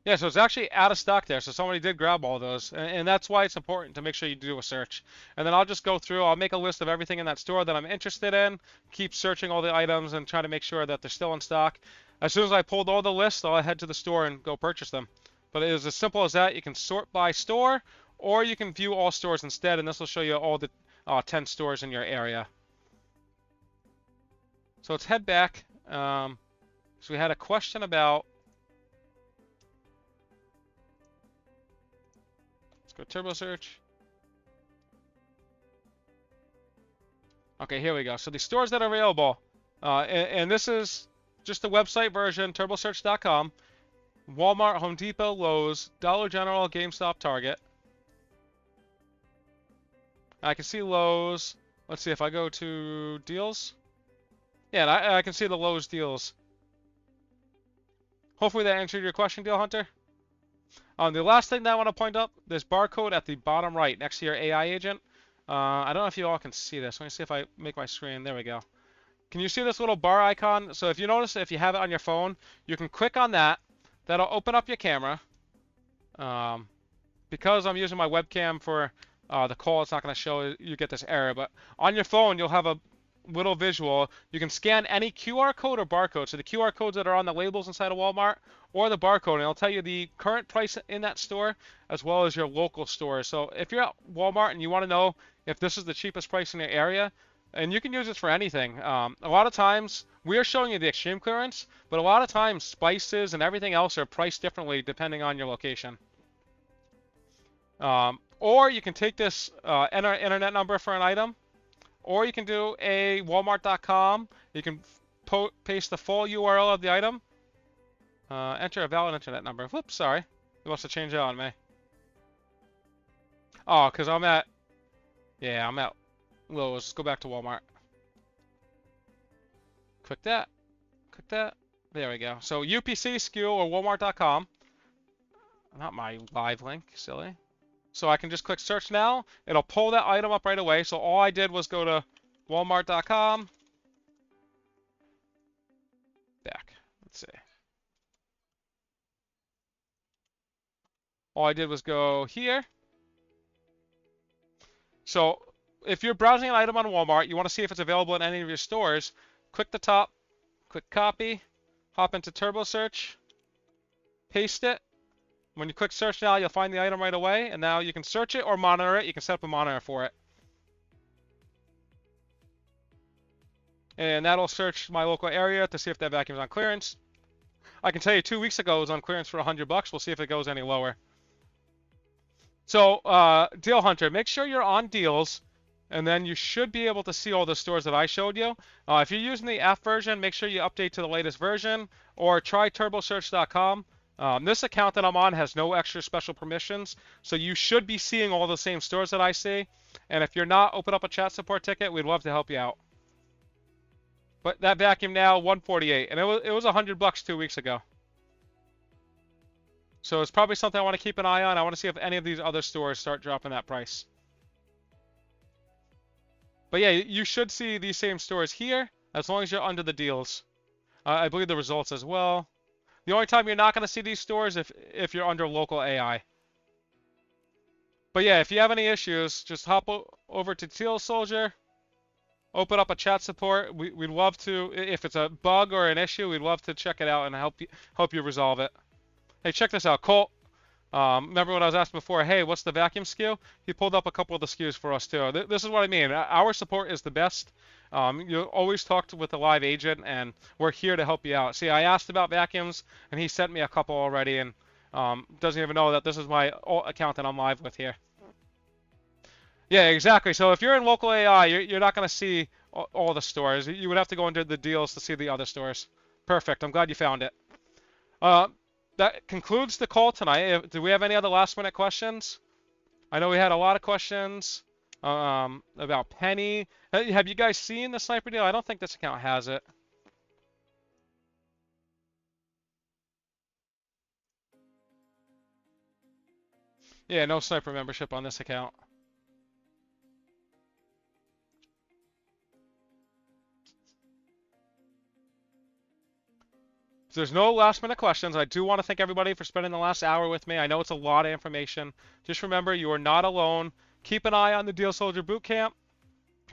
Yeah, so it's actually out of stock there. So somebody did grab all those. And that's why it's important to make sure you do a search. And then I'll just go through. I'll make a list of everything in that store that I'm interested in. Keep searching all the items and try to make sure that they're still in stock. As soon as I pulled all the lists, I'll head to the store and go purchase them. But it is as simple as that. You can sort by store, or you can view all stores instead. And this will show you all the 10 stores in your area. So let's head back. So we had a question about... Let's go turbo search. Okay, here we go. So the stores that are available, and this is just the website version, turbosearch.com. Walmart, Home Depot, Lowe's, Dollar General, GameStop, Target. I can see Lowe's. Let's see if I go to deals. Yeah, and I can see the Lowe's deals. Hopefully that answered your question, Deal Hunter. The last thing that I want to point out, this barcode at the bottom right next to your AI agent. I don't know if you all can see this. Let me see if I make my screen. There we go. Can you see this little bar icon? So if you notice, if you have it on your phone, you can click on that. That'll open up your camera. Because I'm using my webcam for the call, it's not going to show you get this error. But on your phone, you'll have a little visual. You can scan any QR code or barcode. So the QR codes that are on the labels inside of Walmart or the barcode, and it'll tell you the current price in that store as well as your local store. So if you're at Walmart and you want to know if this is the cheapest price in your area, and you can use this for anything. A lot of times we are showing you the extreme clearance, but a lot of times spices and everything else are priced differently depending on your location. Or you can take this enter internet number for an item, or you can do a Walmart.com. You can paste the full URL of the item. Enter a valid internet number. Whoops, sorry. It must have changed that on me. Oh, because I'm at Lowe's. Let's go back to Walmart. Click that. Click that. There we go. So UPC, SKU, or Walmart.com. Not my live link, silly. So I can just click search now. It'll pull that item up right away. So all I did was go to Walmart.com. Back. Let's see. All I did was go here. So if you're browsing an item on Walmart, you want to see if it's available in any of your stores, click the top, click copy, hop into turbo search, paste it. When you click search now, you'll find the item right away, and now you can search it or monitor it. You can set up a monitor for it. And that'll search my local area to see if that vacuum is on clearance. I can tell you 2 weeks ago it was on clearance for $100. We'll see if it goes any lower. So, Deal Hunter, make sure you're on deals, and then you should be able to see all the stores that I showed you. If you're using the app version, make sure you update to the latest version, or try turbosearch.com. This account that I'm on has no extra special permissions, so you should be seeing all the same stores that I see. And if you're not, open up a chat support ticket. We'd love to help you out. But that vacuum now, 148, and it was $100 2 weeks ago. So it's probably something I want to keep an eye on. I want to see if any of these other stores start dropping that price. But yeah, you should see these same stores here as long as you're under the deals. I believe the results as well. The only time you're not going to see these stores if you're under local AI. But yeah, if you have any issues, just hop over to Deal Soldier, open up a chat support. We'd love to, if it's a bug or an issue, we'd love to check it out and help you resolve it. Hey, check this out, Colt. Remember when I was asking before, hey, what's the vacuum SKU? He pulled up a couple of the SKUs for us too. This is what I mean. Our support is the best. You always talk with a live agent, and we're here to help you out. See, I asked about vacuums, and he sent me a couple already, and doesn't even know that this is my account that I'm live with here. Yeah, exactly. So if you're in local AI, you're not going to see all the stores. You would have to go into the deals to see the other stores. Perfect. I'm glad you found it. That concludes the call tonight. Do we have any other last minute questions? I know we had a lot of questions about Penny. Have you guys seen the sniper deal? I don't think this account has it. Yeah, no sniper membership on this account. If there's no last minute questions, I do want to thank everybody for spending the last hour with me. I know it's a lot of information. Just remember, you are not alone. Keep an eye on the Deal Soldier Bootcamp.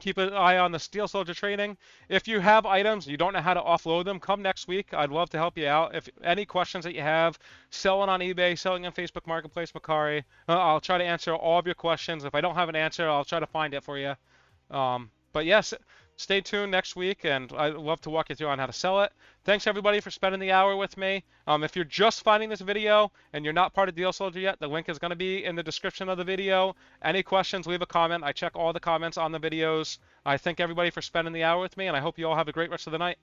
Keep an eye on the Deal Soldier training. If you have items, you don't know how to offload them, come next week. I'd love to help you out. If any questions that you have, selling on eBay, selling on Facebook Marketplace, Macari, I'll try to answer all of your questions. If I don't have an answer, I'll try to find it for you. But yes, stay tuned next week, and I'd love to walk you through on how to sell it. Thanks everybody for spending the hour with me. If you're just finding this video and you're not part of Deal Soldier yet, the link is going to be in the description of the video. Any questions, leave a comment. I check all the comments on the videos. I thank everybody for spending the hour with me, and I hope you all have a great rest of the night.